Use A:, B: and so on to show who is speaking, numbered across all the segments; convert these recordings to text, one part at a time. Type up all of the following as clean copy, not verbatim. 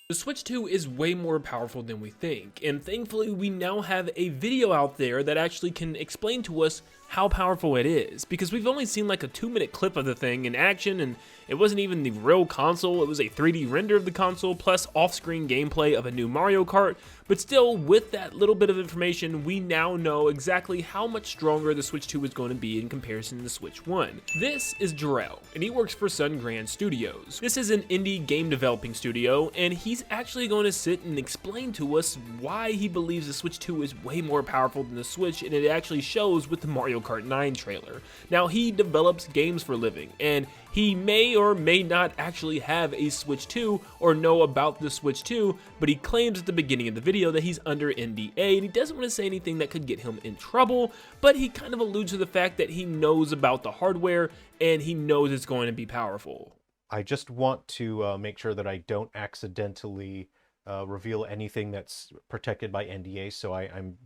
A: The Switch 2 is way more powerful than we think, and thankfully we now have a video out there that actually can explain to us how powerful it is, because we've only seen like a 2-minute clip of the thing in action, and it wasn't even the real console. It was a 3D render of the console plus off-screen gameplay of a new Mario Kart, but still, with that little bit of information, we now know exactly how much stronger the Switch 2 is going to be in comparison to the Switch 1. This is Jarrell, and he works for Sungrand Studios. This is an indie game developing studio, and he's actually going to sit and explain to us why he believes the Switch 2 is way more powerful than the Switch, and it actually shows with the Mario Kart 9 trailer. Now, he develops games for a living, and he may or may not actually have a Switch 2 or know about the Switch 2, but he claims at the beginning of the video that he's under NDA, and he doesn't want to say anything that could get him in trouble, but he kind of alludes to the fact that he knows about the hardware and he knows it's going to be powerful.
B: I just want to make sure that I don't accidentally reveal anything that's protected by NDA, so I'm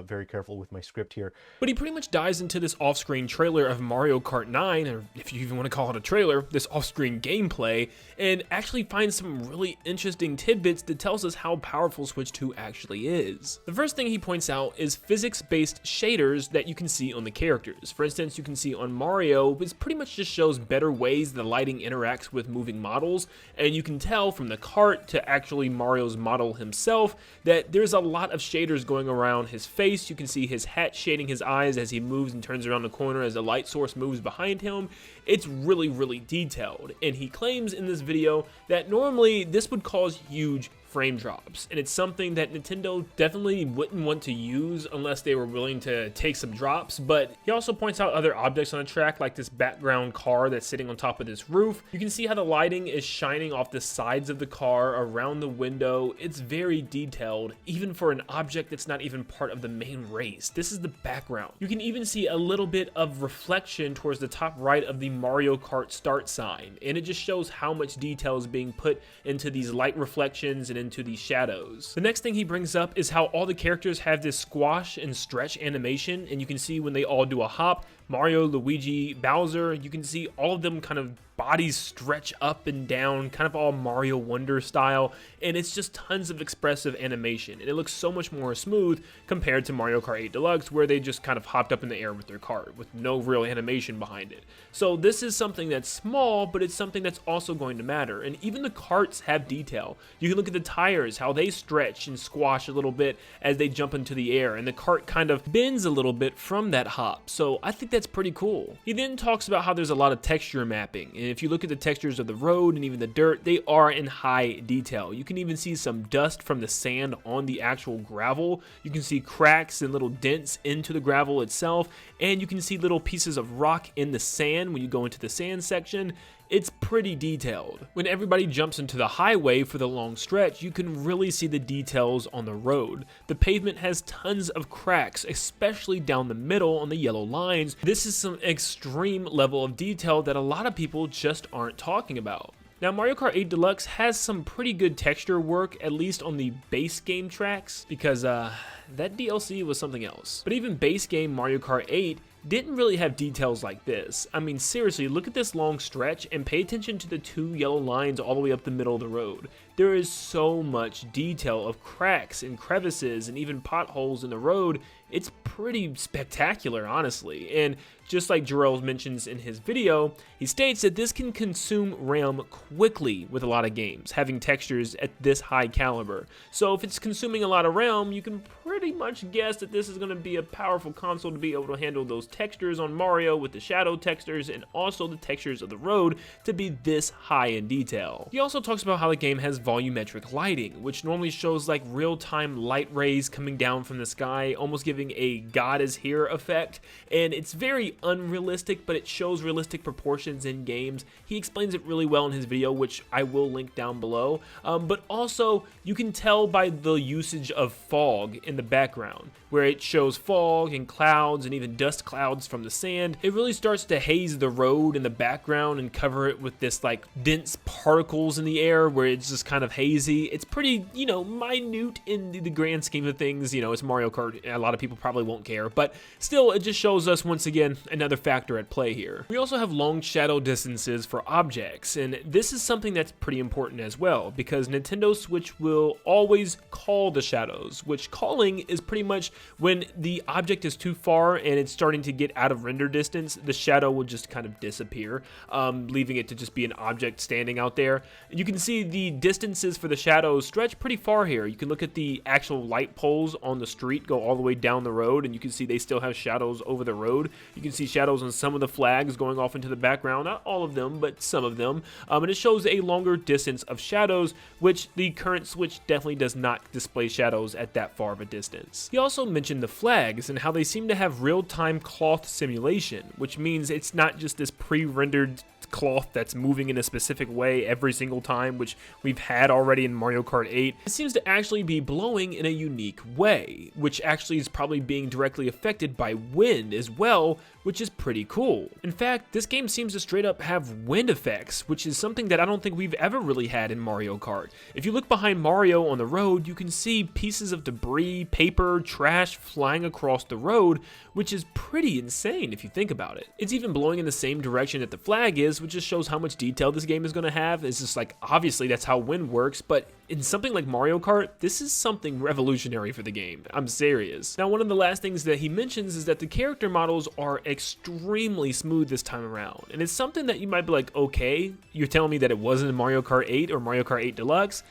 B: very careful with my script here.
A: But he pretty much dives into this off-screen trailer of Mario Kart 9, or if you even want to call it a trailer, this off-screen gameplay, and actually finds some really interesting tidbits that tells us how powerful Switch 2 actually is. The first thing he points out is physics-based shaders that you can see on the characters. For instance, you can see on Mario, it pretty much just shows better ways the lighting interacts with moving models, and you can tell from the cart to actually Mario's model himself that there's a lot of shaders going around his face. You can see his hat shading his eyes as he moves and turns around the corner as the light source moves behind him. It's really, really detailed, and he claims in this video that normally this would cause huge frame drops, and it's something that Nintendo definitely wouldn't want to use unless they were willing to take some drops. But he also points out other objects on the track, like this background car that's sitting on top of this roof. You can see how the lighting is shining off the sides of the car, around the window. It's very detailed, even for an object that's not even part of the main race. This is the background. You can even see a little bit of reflection towards the top right of the Mario Kart start sign, and it just shows how much detail is being put into these light reflections and into these shadows. The next thing he brings up is how all the characters have this squash and stretch animation, and you can see when they all do a hop, Mario, Luigi, Bowser, you can see all of them kind of bodies stretch up and down, kind of all Mario Wonder style, and it's just tons of expressive animation, and it looks so much more smooth compared to Mario Kart 8 Deluxe, where they just kind of hopped up in the air with their cart with no real animation behind it. So this is something that's small, but it's something that's also going to matter, and even the carts have detail. You can look at the tires, how they stretch and squash a little bit as they jump into the air, and the cart kind of bends a little bit from that hop, so I think that's pretty cool. He then talks about how there's a lot of texture mapping, and if you look at the textures of the road and even the dirt, they are in high detail. You can even see some dust from the sand on the actual gravel. You can see cracks and little dents into the gravel itself, and you can see little pieces of rock in the sand when you go into the sand section. It's pretty detailed. When everybody jumps into the highway for the long stretch, you can really see the details on the road. The pavement has tons of cracks, especially down the middle on the yellow lines. This is some extreme level of detail that a lot of people just aren't talking about. Now, Mario Kart 8 Deluxe has some pretty good texture work, at least on the base game tracks, because that DLC was something else. But even base game Mario Kart 8 didn't really have details like this. I mean, seriously, look at this long stretch and pay attention to the 2 yellow lines all the way up the middle of the road. There is so much detail of cracks and crevices and even potholes in the road. It's pretty spectacular, honestly. And just like Jarrell mentions in his video, he states that this can consume RAM quickly with a lot of games, having textures at this high caliber. So if it's consuming a lot of RAM, you can pretty much guess that this is going to be a powerful console to be able to handle those textures on Mario with the shadow textures and also the textures of the road to be this high in detail. He also talks about how the game has volumetric lighting, which normally shows like real-time light rays coming down from the sky, almost giving a God is here effect, and it's very unrealistic, but it shows realistic proportions in games. He explains it really well in his video, which I will link down below, but also you can tell by the usage of fog in the background, where it shows fog and clouds and even dust clouds from the sand. It really starts to haze the road in the background and cover it with this like dense particles in the air where it's just kind of hazy. It's pretty, minute in the grand scheme of things. It's Mario Kart. A lot of people probably won't care, but still, it just shows us once again another factor at play here. We also have long shadow distances for objects, and this is something that's pretty important as well, because Nintendo Switch will always call the shadows, which calling is pretty much when the object is too far and it's starting to get out of render distance, the shadow will just kind of disappear, leaving it to just be an object standing out there. You can see the distances for the shadows stretch pretty far here. You can look at the actual light poles on the street go all the way down the road, and you can see they still have shadows over the road. You can see shadows on some of the flags going off into the background, not all of them, but some of them, and it shows a longer distance of shadows, which the current Switch definitely does not display shadows at that far of a distance. He also mentioned the flags and how they seem to have real-time cloth simulation, which means it's not just this pre-rendered cloth that's moving in a specific way every single time, which we've had already in Mario Kart 8. It seems to actually be blowing in a unique way, which actually is probably being directly affected by wind as well, which is pretty cool. In fact, this game seems to straight up have wind effects, which is something that I don't think we've ever really had in Mario Kart. If you look behind Mario on the road, you can see pieces of debris, paper, trash flying across the road, which is pretty insane if you think about it. It's even blowing in the same direction that the flag is, which just shows how much detail this game is going to have. It's just like, obviously that's how wind works, but in something like Mario Kart, this is something revolutionary for the game. I'm serious. Now, one of the last things that he mentions is that the character models are extremely smooth this time around. And it's something that you might be like, okay, you're telling me that it wasn't in Mario Kart 8 or Mario Kart 8 Deluxe?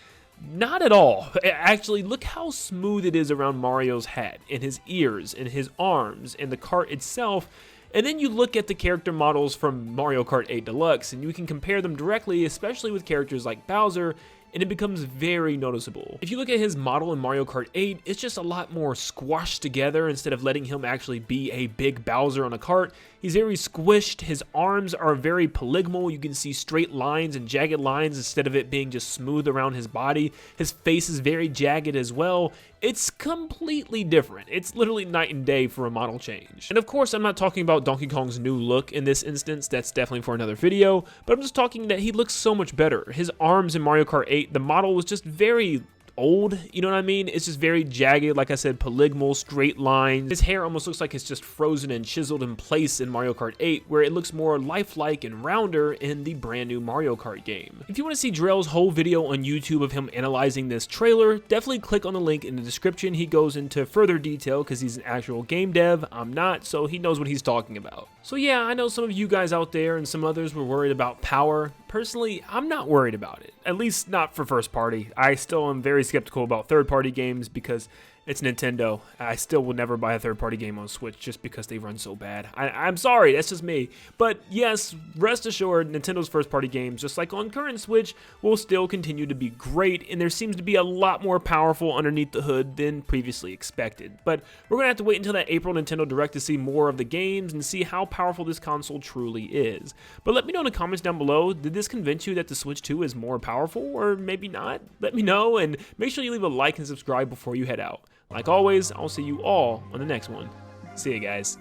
A: Not at all. Actually, look how smooth it is around Mario's head, and his ears, and his arms, and the cart itself. And then you look at the character models from Mario Kart 8 Deluxe, and you can compare them directly, especially with characters like Bowser, and it becomes very noticeable. If you look at his model in Mario Kart 8, it's just a lot more squashed together instead of letting him actually be a big Bowser on a cart. He's very squished, his arms are very polygonal, you can see straight lines and jagged lines instead of it being just smooth around his body. His face is very jagged as well. It's completely different. It's literally night and day for a model change. And of course, I'm not talking about Donkey Kong's new look in this instance, that's definitely for another video, but I'm just talking that he looks so much better. His arms in Mario Kart 8, the model was just very old, you know what I mean? It's just very jagged, like I said, polygonal, straight lines. His hair almost looks like it's just frozen and chiseled in place in Mario Kart 8, where it looks more lifelike and rounder in the brand new Mario Kart game. If you want to see Drell's whole video on YouTube of him analyzing this trailer, definitely click on the link in the description. He goes into further detail because he's an actual game dev. I'm not, so he knows what he's talking about. So yeah, I know some of you guys out there and some others were worried about power. Personally, I'm not worried about it, at least not for first party. I still am very skeptical about third party games because it's Nintendo. I still will never buy a third-party game on Switch just because they run so bad. I'm sorry, that's just me. But yes, rest assured, Nintendo's first-party games, just like on current Switch, will still continue to be great, and there seems to be a lot more powerful underneath the hood than previously expected. But we're going to have to wait until that April Nintendo Direct to see more of the games and see how powerful this console truly is. But let me know in the comments down below, did this convince you that the Switch 2 is more powerful, or maybe not? Let me know, and make sure you leave a like and subscribe before you head out. Like always, I'll see you all on the next one. See you guys.